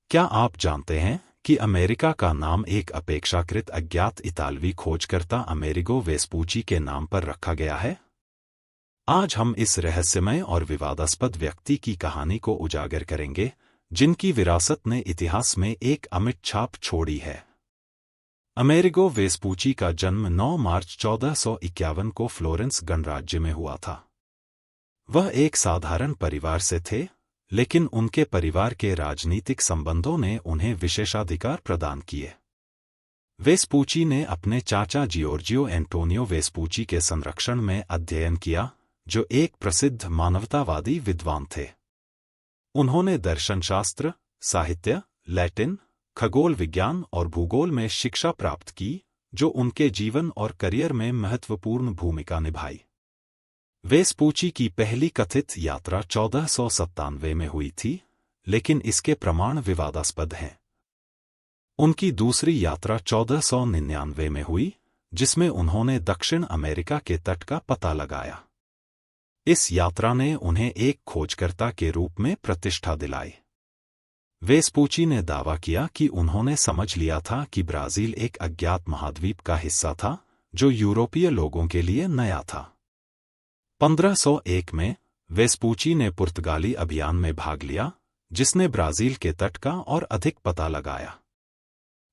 क्या आप जानते हैं कि अमेरिका का नाम एक अपेक्षाकृत अज्ञात इतालवी खोजकर्ता अमेरिगो वेस्पूची के नाम पर रखा गया है? आज हम इस रहस्यमय और विवादास्पद व्यक्ति की कहानी को उजागर करेंगे, जिनकी विरासत ने इतिहास में एक अमिट छाप छोड़ी है। अमेरिगो वेस्पूची का जन्म 9 मार्च 1451 को फ्लोरेंस गणराज्य में हुआ था। वह एक साधारण परिवार से थे, लेकिन उनके परिवार के राजनीतिक संबंधों ने उन्हें विशेषाधिकार प्रदान किए। वेस्पूची ने अपने चाचा जियोर्जियो एंटोनियो वेस्पूची के संरक्षण में अध्ययन किया, जो एक प्रसिद्ध मानवतावादी विद्वान थे। उन्होंने दर्शनशास्त्र, साहित्य, लैटिन, खगोल विज्ञान और भूगोल में शिक्षा प्राप्त की, जो उनके जीवन और करियर में महत्वपूर्ण भूमिका निभाई। वेस्पूची की पहली कथित यात्रा 1497 में हुई थी, लेकिन इसके प्रमाण विवादास्पद हैं। उनकी दूसरी यात्रा 1499 में हुई, जिसमें उन्होंने दक्षिण अमेरिका के तट का पता लगाया। इस यात्रा ने उन्हें एक खोजकर्ता के रूप में प्रतिष्ठा दिलाई। वेस्पूची ने दावा किया कि उन्होंने समझ लिया था कि ब्राजील एक अज्ञात महाद्वीप का हिस्सा था, जो यूरोपीय लोगों के लिए नया था। 1501 में वेस्पूची ने पुर्तगाली अभियान में भाग लिया, जिसने ब्राजील के तट का और अधिक पता लगाया।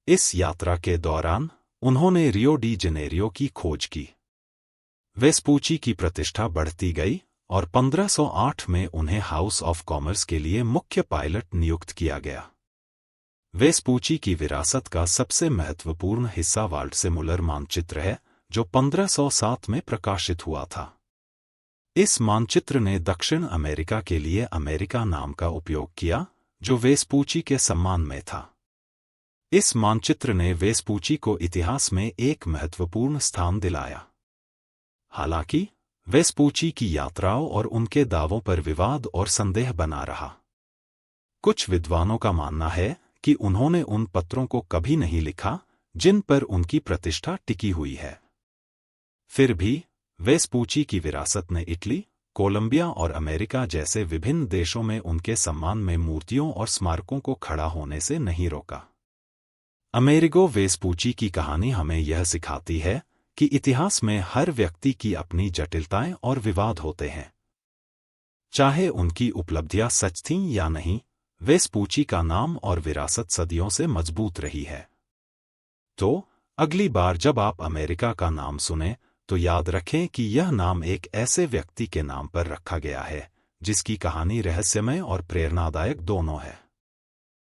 इस यात्रा के दौरान उन्होंने रियो डी जनेरियो की खोज की। वेस्पूची की प्रतिष्ठा बढ़ती गई और 1508 में उन्हें हाउस ऑफ कॉमर्स के लिए मुख्य पायलट नियुक्त किया गया। वेस्पूची की विरासत का सबसे महत्वपूर्ण हिस्सा वाल्डसेमुलर मानचित्र है, जो 1507 में प्रकाशित हुआ था। इस मानचित्र ने दक्षिण अमेरिका के लिए अमेरिका नाम का उपयोग किया, जो वेस्पूची के सम्मान में था। इस मानचित्र ने वेस्पूची को इतिहास में एक महत्वपूर्ण स्थान दिलाया। हालांकि वेस्पूची की यात्राओं और उनके दावों पर विवाद और संदेह बना रहा। कुछ विद्वानों का मानना है कि उन्होंने उन पत्रों को कभी नहीं लिखा, जिन पर उनकी प्रतिष्ठा टिकी हुई है। फिर भी वेस्पूची की विरासत ने इटली, कोलंबिया और अमेरिका जैसे विभिन्न देशों में उनके सम्मान में मूर्तियों और स्मारकों को खड़ा होने से नहीं रोका। अमेरिगो वेस्पूची की कहानी हमें यह सिखाती है कि इतिहास में हर व्यक्ति की अपनी जटिलताएं और विवाद होते हैं। चाहे उनकी उपलब्धियां सच थीं या नहीं, वेस्पूची का नाम और विरासत सदियों से मजबूत रही है। तो अगली बार जब आप अमेरिका का नाम सुने, तो याद रखें कि यह नाम एक ऐसे व्यक्ति के नाम पर रखा गया है, जिसकी कहानी रहस्यमय और प्रेरणादायक दोनों है।